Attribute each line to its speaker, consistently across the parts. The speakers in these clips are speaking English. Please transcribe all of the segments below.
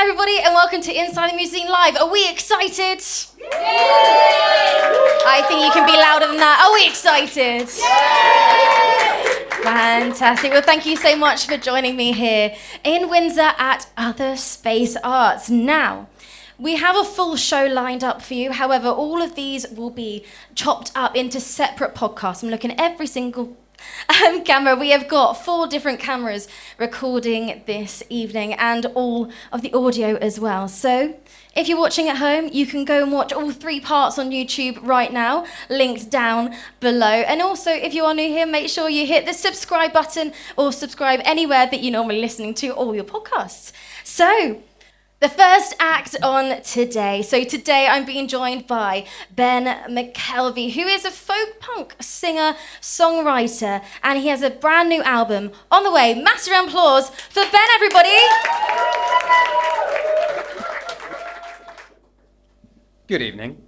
Speaker 1: Hello everybody and welcome to Inside the Museum Live. Are we excited? Yay! I think you can be louder than that. Are we excited? Yay! Fantastic. Well, thank you so much for joining me here in Windsor at Other Space Arts. Now, we have a full show lined up for you. However, all of these will be chopped up into separate podcasts. I'm looking at every single camera. We have got 4 different cameras recording this evening and all of the audio as well. So if you're watching at home, you can go and watch all 3 parts on YouTube right now, linked down below. And also, if you are new here, make sure you hit the subscribe button or subscribe anywhere that you're normally listening to all your podcasts. So the first act on today. So today I'm being joined by Ben McKelvey, who is a folk punk singer-songwriter, and he has a brand new album on the way. Massive round of applause for Ben, everybody.
Speaker 2: Good evening.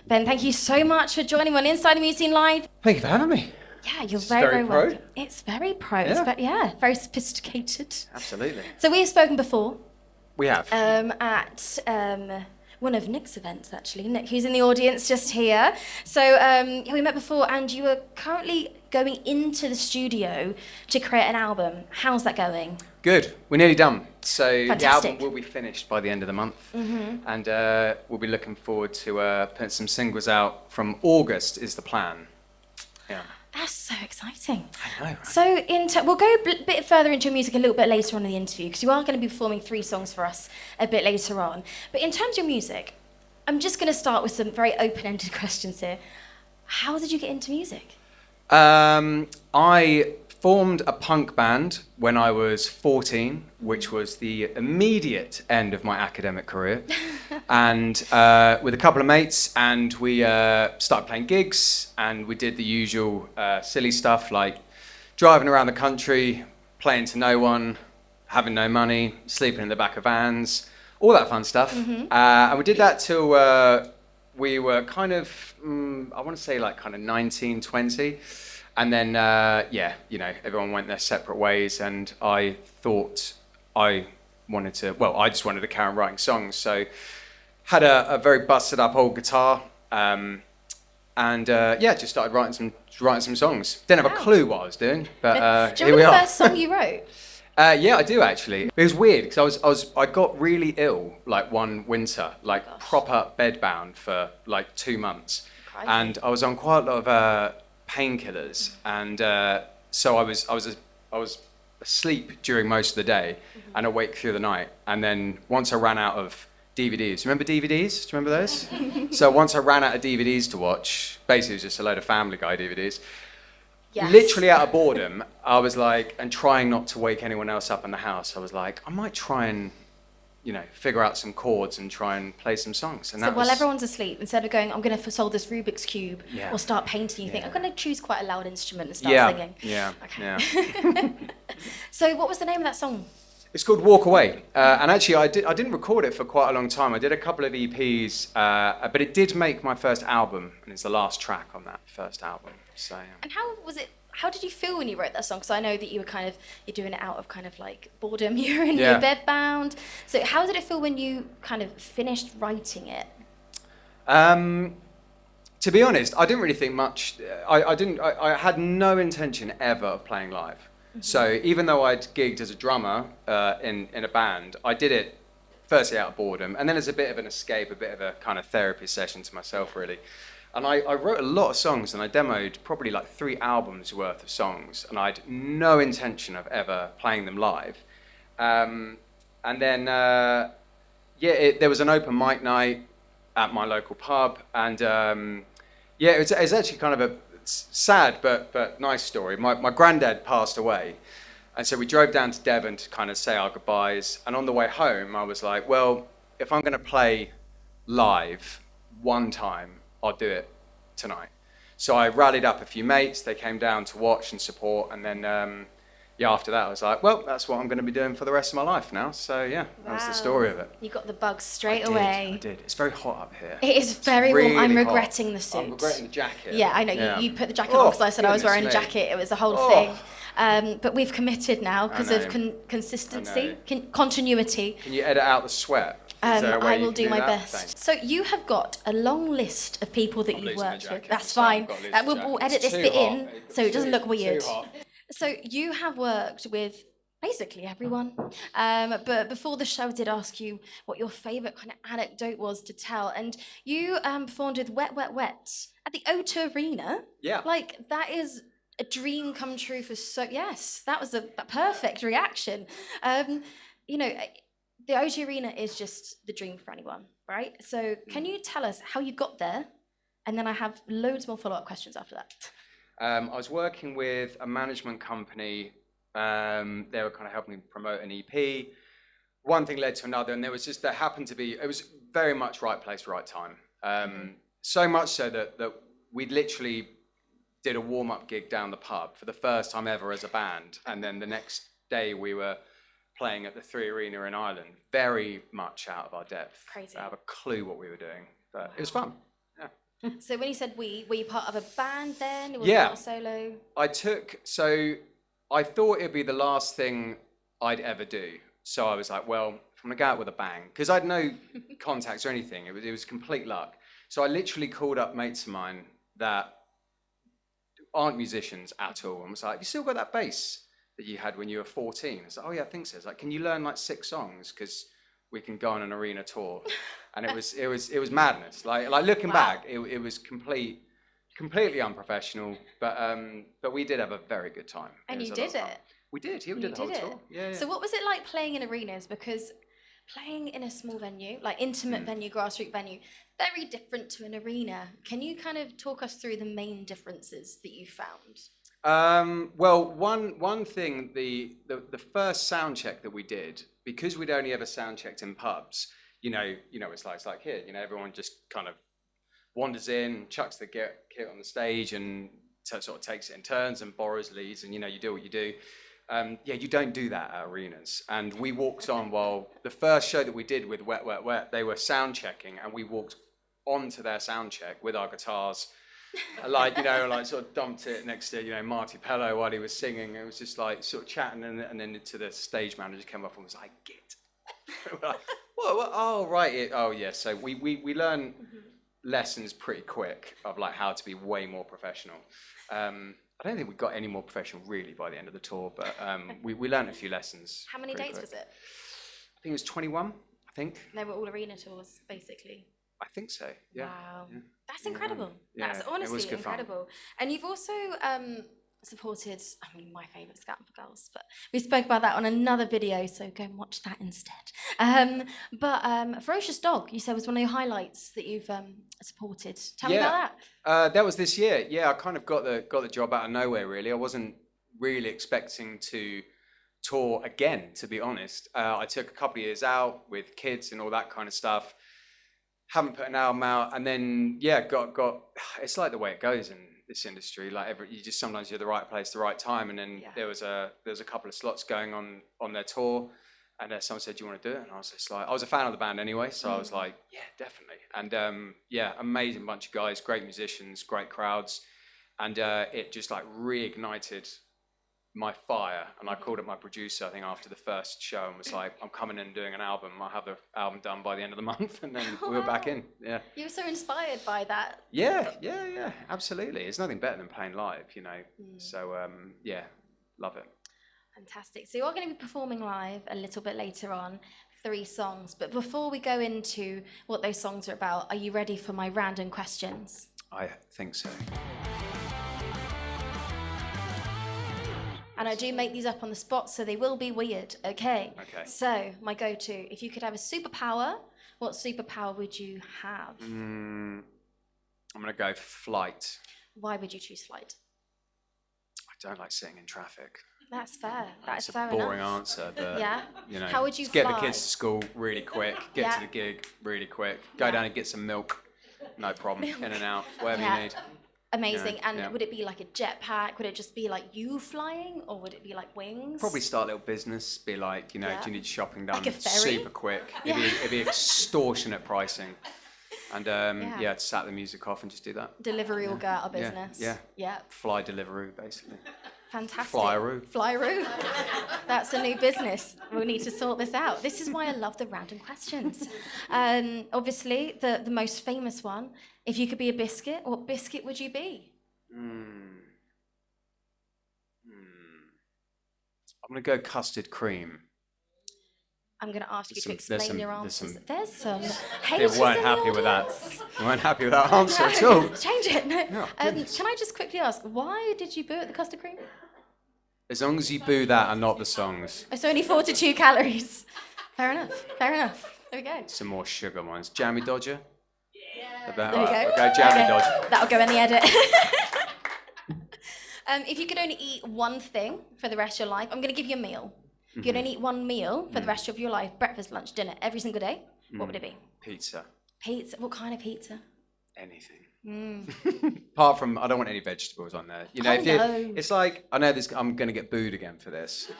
Speaker 1: Ben, thank you so much for joining me on Inside the Museum Live.
Speaker 2: Thank you for having me.
Speaker 1: Yeah, you're very
Speaker 2: pro.
Speaker 1: welcome. It's very pro.
Speaker 2: Yeah.
Speaker 1: It's very sophisticated.
Speaker 2: Absolutely.
Speaker 1: So we've spoken before.
Speaker 2: We have.
Speaker 1: At one of Nick's events, actually. Nick, who's in the audience just here. So we met before, and you were currently going into the studio to create an album. How's that going?
Speaker 2: Good. We're nearly done. So
Speaker 1: Fantastic.
Speaker 2: the album will be finished by the end of the month. Mm-hmm. And we'll be looking forward to putting some singles out from August is the plan. Yeah.
Speaker 1: That's so exciting.
Speaker 2: I know, right?
Speaker 1: So we'll go a bit further into your music a little bit later on in the interview, because you are going to be performing 3 songs for us a bit later on. But in terms of your music, I'm just going to start with some very open-ended questions here. How did you get into music?
Speaker 2: I formed a punk band when I was 14, which was the immediate end of my academic career, and with a couple of mates, and we started playing gigs, and we did the usual silly stuff like driving around the country, playing to no one, having no money, sleeping in the back of vans, all that fun stuff. Mm-hmm. And we did that till we were kind of, I want to say like kind of 19, 20. And then, everyone went their separate ways, and I thought I just wanted to carry on writing songs. So had a very busted up old guitar, just started writing some songs. Didn't have a clue what I was doing, but
Speaker 1: do you remember the first song you wrote?
Speaker 2: Yeah, I do actually. It was weird because I got really ill like one winter, like proper bedbound for like 2 months, and I was on quite a lot of painkillers, and so I was asleep during most of the day, mm-hmm. and awake through the night. And then once I ran out of DVDs, remember DVDs? Do you remember those? So once I ran out of DVDs to watch, basically it was just a load of Family Guy DVDs. Yes. Literally out of boredom, I was like, and trying not to wake anyone else up in the house, I was like, I might try and figure out some chords and try and play some songs. And
Speaker 1: so while everyone's asleep, instead of going, I'm going to solve this Rubik's Cube, or start painting, you think, I'm going to choose quite a loud instrument and start singing.
Speaker 2: Yeah,
Speaker 1: okay.
Speaker 2: Yeah.
Speaker 1: So what was the name of that song?
Speaker 2: It's called Walk Away. And actually, I didn't record it for quite a long time. I did a couple of EPs, but it did make my first album, and it's the last track on that first album. So.
Speaker 1: And how was it? How did you feel when you wrote that song? Because I know that you're doing it out of kind of like boredom. You're in your bed bound. So how did it feel when you kind of finished writing it?
Speaker 2: To be honest, I didn't really think much. I had no intention ever of playing live. Mm-hmm. So even though I'd gigged as a drummer in a band, I did it firstly out of boredom, and then as a bit of an escape, a bit of a kind of therapy session to myself, really. And I wrote a lot of songs, and I demoed probably like 3 albums worth of songs, and I had no intention of ever playing them live. And then, there was an open mic night at my local pub, and it was actually kind of a sad but nice story. My granddad passed away, and so we drove down to Devon to kind of say our goodbyes. And on the way home, I was like, well, if I'm going to play live one time, I'll do it tonight. So I rallied up a few mates, they came down to watch and support, and then after that I was like, well, that's what I'm going to be doing for the rest of my life now. So that was the story of it.
Speaker 1: You got the bug straight away.
Speaker 2: I did. It's very hot up here.
Speaker 1: It is very
Speaker 2: really
Speaker 1: warm. I'm
Speaker 2: hot.
Speaker 1: regretting the suit.
Speaker 2: I'm regretting the jacket.
Speaker 1: Yeah, I know. You put the jacket on because I said I was wearing a jacket. It was a whole thing. but we've committed now because of consistency, continuity.
Speaker 2: Can you edit out the sweat?
Speaker 1: I will do my best.
Speaker 2: Thanks.
Speaker 1: So you have got a long list of people that you've worked with. That's fine. We'll edit this bit in so it doesn't look weird. So you have worked with basically everyone. But before the show, I did ask you what your favourite kind of anecdote was to tell. And you performed with Wet, Wet, Wet at the O2 Arena.
Speaker 2: Yeah.
Speaker 1: Like, that is a dream come true for yes, that was a perfect reaction. You know, the O2 Arena is just the dream for anyone, right? So can you tell us how you got there? And then I have loads more follow-up questions after that.
Speaker 2: I was working with a management company. They were kind of helping me promote an EP. One thing led to another, and there happened to be, it was very much right place, right time. So much so that we literally did a warm-up gig down the pub for the first time ever as a band. And then the next day we were playing at the 3 Arena in Ireland, very much out of our depth.
Speaker 1: Crazy.
Speaker 2: I have a clue what we were doing, but it was fun. Yeah.
Speaker 1: So when you said were you part of a band then? Or was
Speaker 2: Yeah.
Speaker 1: it not solo?
Speaker 2: I thought it'd be the last thing I'd ever do. So I was like, well, I'm gonna go out with a bang. Because I'd no contacts or anything. It was complete luck. So I literally called up mates of mine that aren't musicians at all and was like, have you still got that bass that you had when you were 14? I was like, oh yeah, I think so. It's like, can you learn like 6 songs? Because we can go on an arena tour. And it was madness. Like looking back, it was completely unprofessional, but we did have a very good time.
Speaker 1: And you did it.
Speaker 2: We did. Yeah, we did the whole tour. Yeah.
Speaker 1: So what was it like playing in arenas? Because playing in a small venue, like intimate venue, grassroots venue, very different to an arena. Can you kind of talk us through the main differences that you found?
Speaker 2: Well, one thing, the first sound check that we did, because we'd only ever sound checked in pubs, you know, it's like here, everyone just kind of wanders in, chucks the kit on the stage, and sort of takes it in turns and borrows leads, and you do what you do. You don't do that at arenas. And we walked on while the first show that we did with Wet, Wet, Wet, they were sound checking, and we walked onto their sound check with our guitars. Sort of dumped it next to, Marty Pello while he was singing. It was just like sort of chatting, and then to the stage manager came up and was like, "Git." We're like, what? Oh, right. Oh, yeah. So we learn lessons pretty quick of like how to be way more professional. I don't think we got any more professional really by the end of the tour, but we learned a few lessons.
Speaker 1: How many dates was it?
Speaker 2: I think it was 21. I think
Speaker 1: they were all arena tours, basically.
Speaker 2: I think so. Yeah.
Speaker 1: Wow,
Speaker 2: yeah.
Speaker 1: That's incredible.
Speaker 2: Yeah.
Speaker 1: That's honestly incredible.
Speaker 2: Fun.
Speaker 1: And you've also supported, my favourite, Scouting for Girls, but we spoke about that on another video, so go and watch that instead. But Ferocious Dog, you said, was one of your highlights that you've supported. Tell me about that.
Speaker 2: That was this year. Yeah, I kind of got the job out of nowhere, really. I wasn't really expecting to tour again, to be honest. I took a couple of years out with kids and all that kind of stuff. Haven't put an album out, and then got. It's like the way it goes in this industry. Like sometimes you're the right place, the right time, and then there was a couple of slots going on their tour, and someone said, "Do you want to do it?" And I was just like, I was a fan of the band anyway, so I was like, "Yeah, definitely." And amazing bunch of guys, great musicians, great crowds, and it just like reignited my fire. And I called up my producer, I think, after the first show, and was like, I'm coming in and doing an album. I'll have the album done by the end of the month. And then we were back in. Yeah.
Speaker 1: You were so inspired by that.
Speaker 2: Yeah, absolutely. It's nothing better than playing live, So love it.
Speaker 1: Fantastic. So you are going to be performing live a little bit later on, 3 songs. But before we go into what those songs are about, are you ready for my random questions?
Speaker 2: I think so.
Speaker 1: And I do make these up on the spot, so they will be weird, okay?
Speaker 2: Okay.
Speaker 1: So, my go-to, if you could have a superpower, what superpower would you have?
Speaker 2: I'm going to go flight.
Speaker 1: Why would you choose flight?
Speaker 2: I don't like sitting in traffic.
Speaker 1: That's fair. That's
Speaker 2: fair
Speaker 1: enough.
Speaker 2: It's a boring answer, but,
Speaker 1: How would you fly?
Speaker 2: Get the kids to school really quick, get to the gig really quick, go down and get some milk, no problem, in and out, whatever you need.
Speaker 1: Amazing. Would it be like a jetpack? Would it just be like you flying, or would it be like wings?
Speaker 2: Probably start a little business. Be like, do you need shopping done
Speaker 1: like a ferry?
Speaker 2: Super quick? It'd be extortionate pricing, and sat the music off and just do that.
Speaker 1: Delivery will go out of business.
Speaker 2: Yeah. Fly Deliveroo, basically.
Speaker 1: Fantastic.
Speaker 2: Flyaroo.
Speaker 1: That's a new business. We'll need to sort this out. This is why I love the random questions. Obviously, the most famous one, if you could be a biscuit, what biscuit would you be?
Speaker 2: I'm going to go custard cream.
Speaker 1: I'm going to ask you to explain your answers. There's some
Speaker 2: They
Speaker 1: haters
Speaker 2: weren't
Speaker 1: in
Speaker 2: happy
Speaker 1: the
Speaker 2: with that.
Speaker 1: audience.
Speaker 2: They weren't happy with that answer at all.
Speaker 1: Change it. No.
Speaker 2: Oh,
Speaker 1: Can I just quickly ask, why did you boo at the custard cream?
Speaker 2: As long as you boo that and not the songs.
Speaker 1: It's only 42 calories. Fair enough. There we go.
Speaker 2: Some more sugar ones. Jammy Dodger?
Speaker 1: There you
Speaker 2: Right,
Speaker 1: go.
Speaker 2: we'll go Jammy Dodger.
Speaker 1: That'll go in the edit. If you could only eat one thing for the rest of your life, I'm going to give you a meal. If you could only eat one meal for the rest of your life, breakfast, lunch, dinner, every single day, what would it be?
Speaker 2: Pizza.
Speaker 1: Pizza? What kind of pizza?
Speaker 2: Anything. Apart from, I don't want any vegetables on there. You know, it's like, I know this. I'm going to get booed again for this,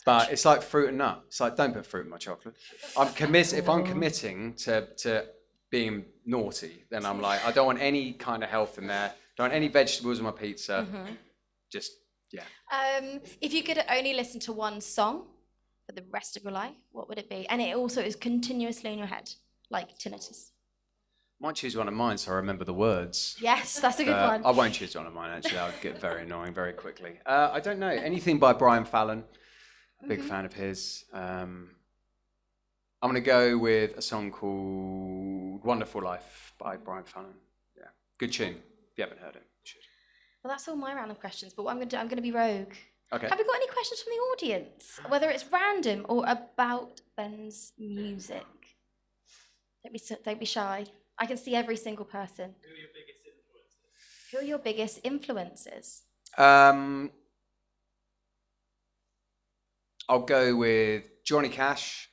Speaker 2: but it's like fruit and nut. It's like, don't put fruit in my chocolate. If I'm committing to being naughty, then I'm like, I don't want any kind of health in there. Don't want any vegetables in my pizza. Just, yeah.
Speaker 1: If you could only listen to one song for the rest of your life, what would it be? And it also is continuously in your head, like tinnitus.
Speaker 2: Might choose one of mine so I remember the words.
Speaker 1: Yes, that's a good one.
Speaker 2: I won't choose one of mine, actually. That would get very annoying very quickly. I don't know. Anything by Brian Fallon. Big fan of his. I'm going to go with a song called Wonderful Life by Brian Fallon. Yeah, good tune. If you haven't heard it, you should.
Speaker 1: Well, that's all my random questions, but what I'm going to do, I'm going to be rogue.
Speaker 2: Okay.
Speaker 1: Have we got any questions from the audience? Whether it's random or about Ben's music? Don't be shy. I can see every single person. Who are your biggest influences?
Speaker 2: I'll go with Johnny Cash,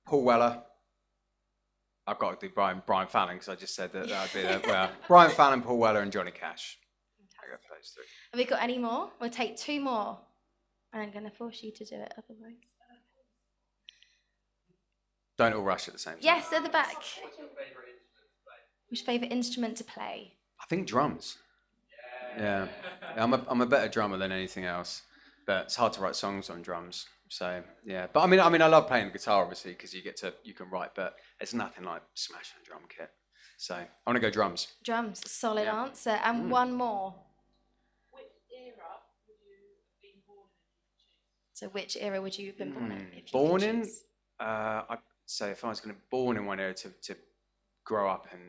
Speaker 2: Paul Weller. I've got to do Brian Fallon because I just said that would be well, Brian Fallon, Paul Weller, and Johnny Cash. I go for those three.
Speaker 1: Have we got any more? We'll take two more. And I'm going to force you to do it otherwise.
Speaker 2: Don't all rush at the same time.
Speaker 1: Yes, at the back. Which favourite instrument to play?
Speaker 2: I think drums. Yeah. I'm a better drummer than anything else, but it's hard to write songs on drums. So yeah, but I mean, I love playing the guitar obviously because you can write, but it's nothing like smashing a drum kit. So I'm gonna go drums.
Speaker 1: Drums, solid answer. And one more.
Speaker 3: Which era would you have been born in?
Speaker 1: So which era would you have been born in? If you
Speaker 2: Born
Speaker 1: could
Speaker 2: in?
Speaker 1: choose?
Speaker 2: I'd say if I was going to born in one era to grow up in,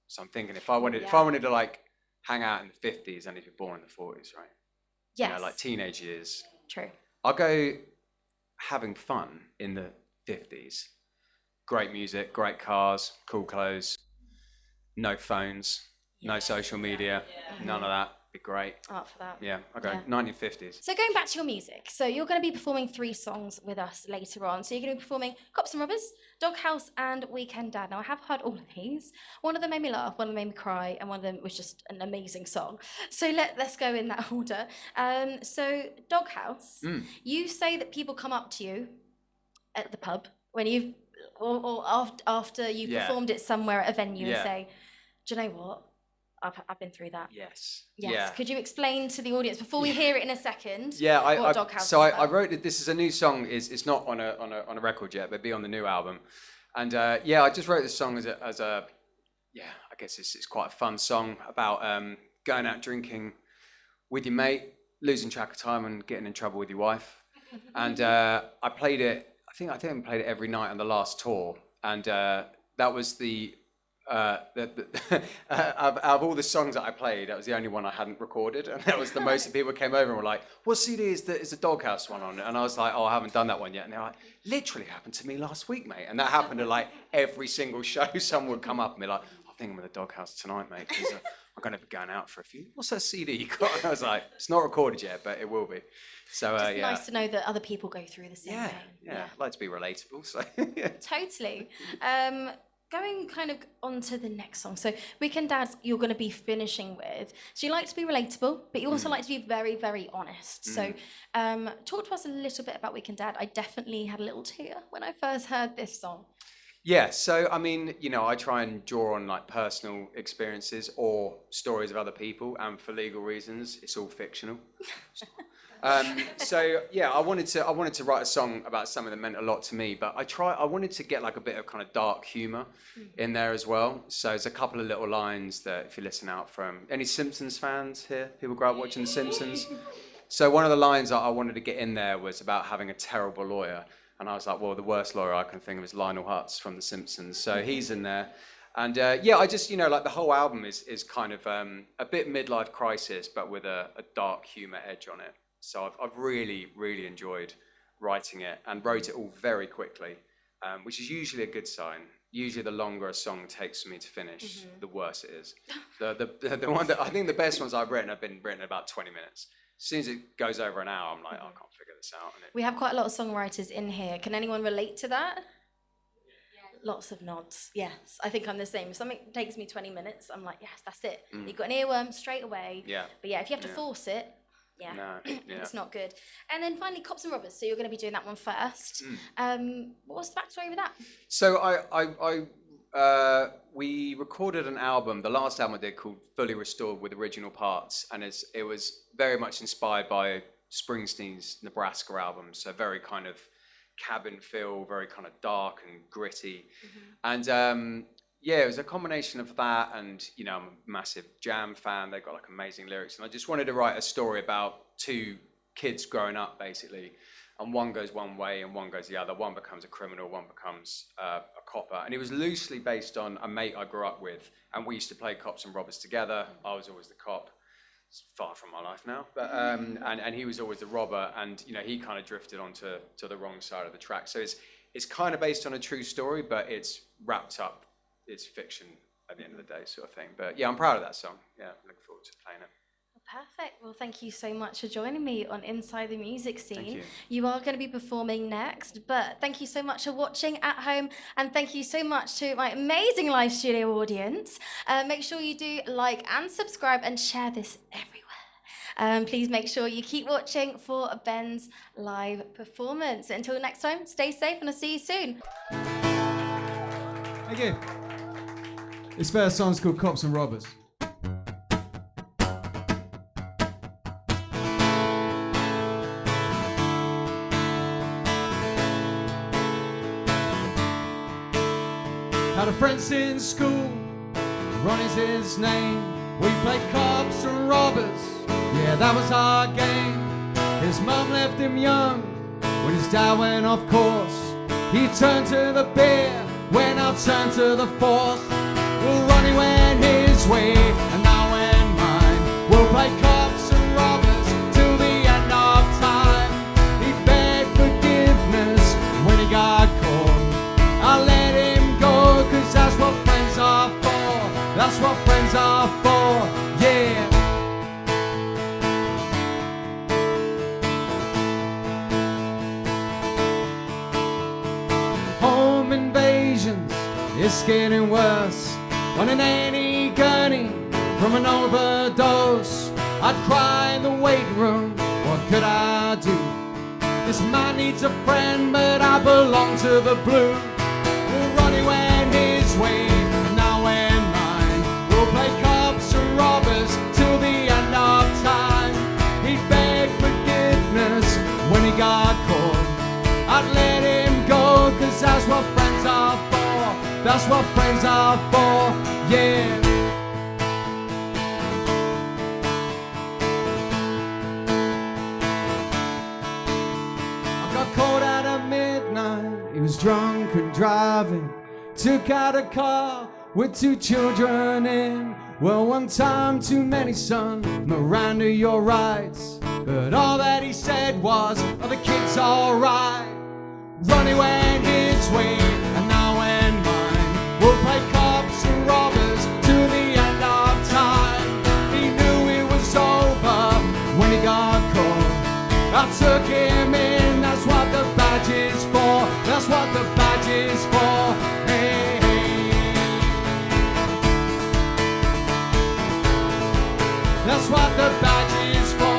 Speaker 2: so I'm thinking if I wanted to like hang out in the 50s, I need to be born in the 40s, right?
Speaker 1: Yes.
Speaker 2: You know, like teenage years.
Speaker 1: True.
Speaker 2: I'll go having fun in the 50s. Great music, great cars, cool clothes, no phones, no social media, none of that. Be great.
Speaker 1: Art for that.
Speaker 2: Yeah, okay. 1950s.
Speaker 1: So going back to your music, so you're going to be performing 3 songs with us later on. So you're going to be performing Cops and Robbers, Doghouse, and Weekend Dad. Now I have heard all of these. One of them made me laugh, one of them made me cry, and one of them was just an amazing song. So let's go in that order. So Doghouse, you say that people come up to you at the pub when you've or after you've performed it somewhere at a venue and say, "Do you know what? I've been through that."
Speaker 2: Yes.
Speaker 1: Yes.
Speaker 2: Yeah.
Speaker 1: Could you explain to the audience before we hear it in a second?
Speaker 2: Yeah.
Speaker 1: What Doghouse
Speaker 2: So
Speaker 1: is
Speaker 2: I
Speaker 1: about?
Speaker 2: wrote it. This is a new song. It's not on a record yet, but it'll be on the new album. And I just wrote this song as a I guess it's quite a fun song about going out drinking with your mate, losing track of time, and getting in trouble with your wife. And I played it. I think I played it every night on the last tour, and that was out of all the songs that I played, that was the only one I hadn't recorded, and that was the most. People came over and were like, "What CD is the Doghouse one on?" And I was like, "Oh, I haven't done that one yet." And they're like, "Literally happened to me last week, mate." And that happened to like every single show. Someone would come up and be like, "I think I'm at the Doghouse tonight, mate, because I'm going to be going out for a few. What's that CD you got?" And I was like, "It's not recorded yet, but it will be." So
Speaker 1: It's nice to know that other people go through the same thing.
Speaker 2: Yeah, I'd like to be relatable. So
Speaker 1: Totally. Going kind of on to the next song. So Weekend Dad, you're going to be finishing with. So you like to be relatable, but you also like to be very, very honest. So talk to us a little bit about Weekend Dad. I definitely had a little tear when I first heard this song.
Speaker 2: Yeah, so I mean, I try and draw on like personal experiences or stories of other people, and for legal reasons, it's all fictional. So yeah, I wanted to write a song about something that meant a lot to me, but I wanted to get like a bit of kind of dark humor in there as well. So there's a couple of little lines that if you listen out from any Simpsons fans here, people grow up watching The Simpsons. So one of the lines that I wanted to get in there was about having a terrible lawyer, and I was like, well, the worst lawyer I can think of is Lionel Hutz from The Simpsons. So he's in there. And yeah, I just, like the whole album is kind of a bit midlife crisis, but with a dark humor edge on it. So I've really, really enjoyed writing it and wrote it all very quickly, which is usually a good sign. Usually the longer a song takes for me to finish, the worse it is. The one that I think the best ones I've written have been written in about 20 minutes. As soon as it goes over an hour, I'm like, I can't figure this out.
Speaker 1: We have quite a lot of songwriters in here. Can anyone relate to that? Lots of nods. Yes, I think I'm the same. If something takes me 20 minutes, I'm like, yes, that's it. You've got an earworm straight away.
Speaker 2: Yeah.
Speaker 1: But yeah, if you have to force it, it's not good. And then finally, Cops and Robbers. So you're going to be doing that one first. What was the backstory with that?
Speaker 2: So we recorded an album, the last album I did, called Fully Restored with Original Parts, and it was very much inspired by Springsteen's Nebraska album, so very kind of cabin feel, very kind of dark and gritty. And it was a combination of that, and I'm a massive Jam fan. They've got like amazing lyrics, and I just wanted to write a story about two kids growing up basically, and one goes one way and one goes the other. One becomes a criminal, one becomes a copper, and it was loosely based on a mate I grew up with, and we used to play Cops and Robbers together. I was always the cop. It's far from my life now, but and he was always the robber, and he kind of drifted onto the wrong side of the track. So it's kind of based on a true story, but it's wrapped up. It's fiction at the end of the day, sort of thing. But yeah, I'm proud of that song. Yeah, looking forward to playing it.
Speaker 1: Perfect. Well, thank you so much for joining me on Inside the Music Scene.
Speaker 2: Thank you.
Speaker 1: You are going to be performing next, but thank you so much for watching at home, and thank you so much to my amazing live studio audience. Make sure you do like and subscribe and share this everywhere. Please make sure you keep watching for Ben's live performance. Until next time, stay safe, and I'll see you soon.
Speaker 4: Thank you. This first song's called Cops and Robbers. Had a friend since school, Ronnie's his name. We played cops and robbers, yeah, that was our game. His mum left him young when his dad went off course. He turned to the beer when I turned to the force. Well, Ronnie went his way and I went mine. We'll play cops and robbers till the end of time. He begged forgiveness when he got caught. I let him go, 'cause that's what friends are for. That's what friends are for, yeah. Home invasions, it's getting worse. On an any gurney from an overdose, I'd cry in the waiting room, what could I do? This man needs a friend, but I belong to the blue. Well, Ronnie went his way, and I went mine. We'll play cops and robbers till the end of time. He begged forgiveness when he got caught. I'd let him go, 'cause that's what friends are for. That's what friends are for, yeah. I got caught out at midnight. He was drunk and driving. Took out a car with two children in. Well, one time too many, son. Miranda, your rights. But all that he said was, are the kids alright? Ronnie went his way and I went mine. We'll play cops and robbers till the end of time. He knew it was over when he got caught. I took him in, that's what the badge is for. That's what the badge is for. Hey, hey. That's what the badge is for.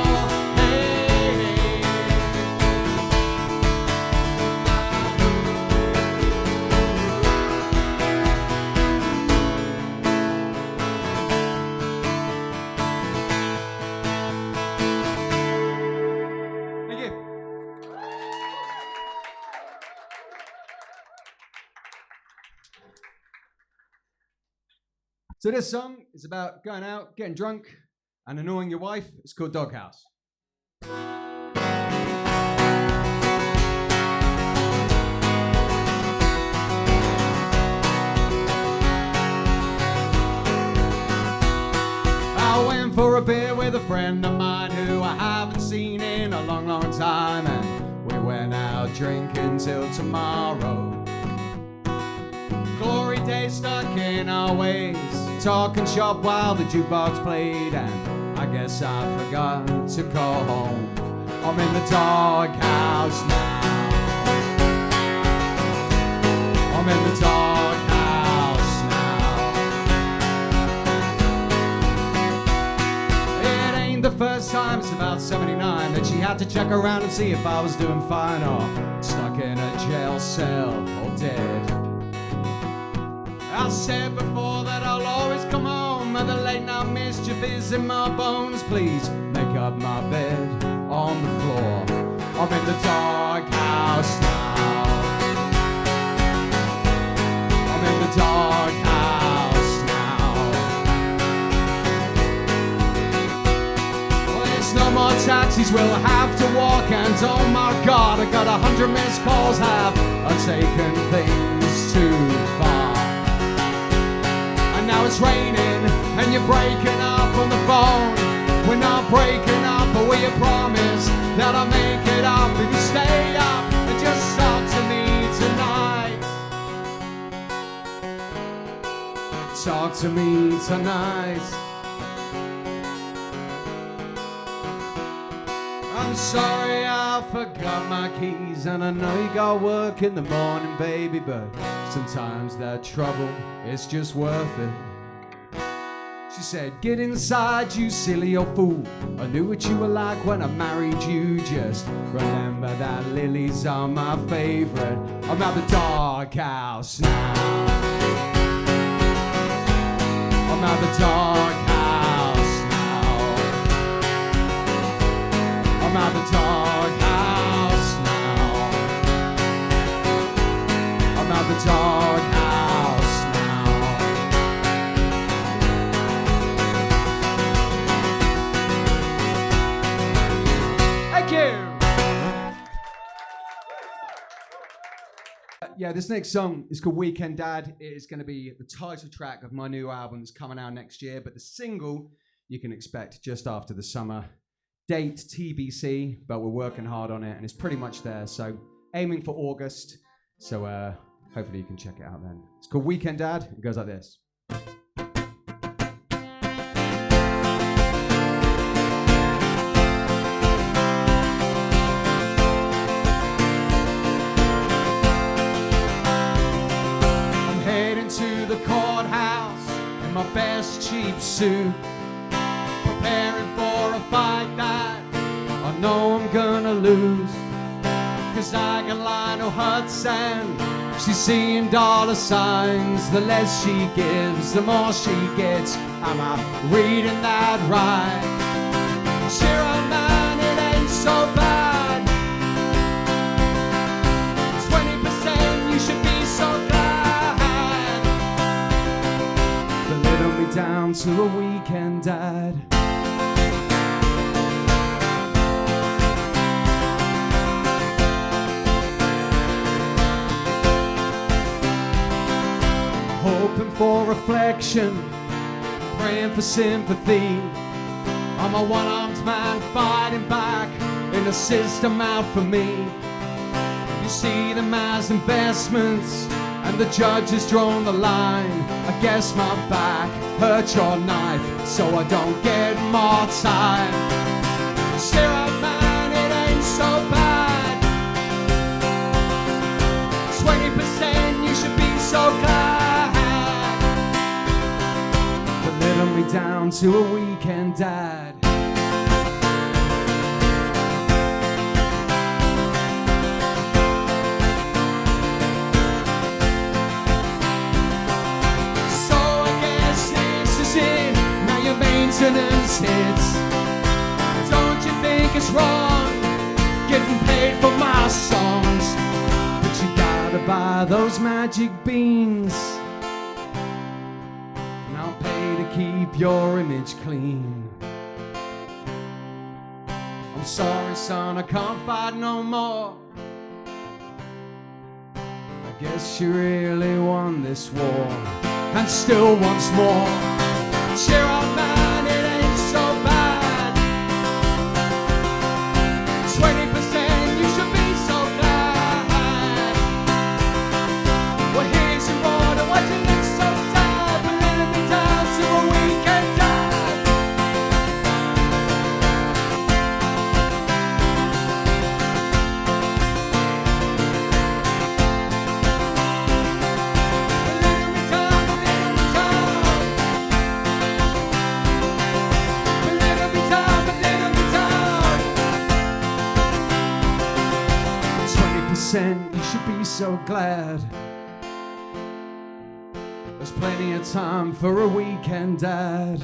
Speaker 4: So this song is about going out, getting drunk, and annoying your wife. It's called Doghouse. I went for a beer with a friend of mine who I haven't seen in a long, long time, and we went out drinking till tomorrow. Glory days stuck in our ways, talking shop while the jukebox played, and I guess I forgot to call home. I'm in the doghouse now. I'm in the doghouse now. It ain't the first time, it's about 79, that she had to check around and see if I was doing fine or stuck in a jail cell or dead. I said before that I'll always come home, and the late night mischief is in my bones. Please make up my bed on the floor. I'm in the doghouse now. I'm in the doghouse now. Well, there's no more taxis, we'll have to walk, and oh my God, I got 100 missed calls. Have I taken things too far? Now it's raining and you're breaking up on the phone. We're not breaking up, but will you promise that I'll make it up if you stay up and just talk to me tonight? Talk to me tonight. I'm sorry I forgot my keys, and I know you got work in the morning, baby, but sometimes that trouble is just worth it. She said, get inside, you silly old fool. I knew what you were like when I married you. Just remember that lilies are my favorite. I'm at the doghouse now. I'm at the doghouse now. I'm at the doghouse now. I'm at the doghouse now. Thank you. Yeah, this next song is called Weekend Dad. It is going to be the title track of my new album that's coming out next year, but the single you can expect just after the summer. Date TBC, but we're working hard on it, and it's pretty much there, so aiming for August. So hopefully you can check it out then. It's called Weekend Dad. It goes like this. I'm heading to the courthouse in my best cheap suit, preparing for a fight that I know I'm gonna lose. Cause I got Lionel Hudson, she's seeing dollar signs. The less she gives, the more she gets. Am I reading that right? Cheer on, man, it ain't so bad. 20%, you should be so glad. Belittle me down to a weekend dad. Hoping for reflection, praying for sympathy. I'm a one-armed man fighting back in a system out for me. You see them as investments, and the judge has drawn the line. I guess my back hurts your knife, so I don't get more time. Cheer up, man, it ain't so bad. 20%, you should be so glad. Belittle me down to a weekend dad. So I guess this is it. Now your maintenance hits. Don't you think it's wrong getting paid for my songs? But you gotta buy those magic beans, and I'll pay keep your image clean. I'm sorry, son, I can't fight no more. I guess you really won this war, and still once more. Cheer up, man, it ain't so bad. 20%, you should be so glad. Well, here's your order, why do you look so sad? We're letting me down to a weekend dad. We're letting me down, we're letting me down. We're letting me down, we're letting me down. 20%, you should be so glad. There's plenty of time for a weekend dad.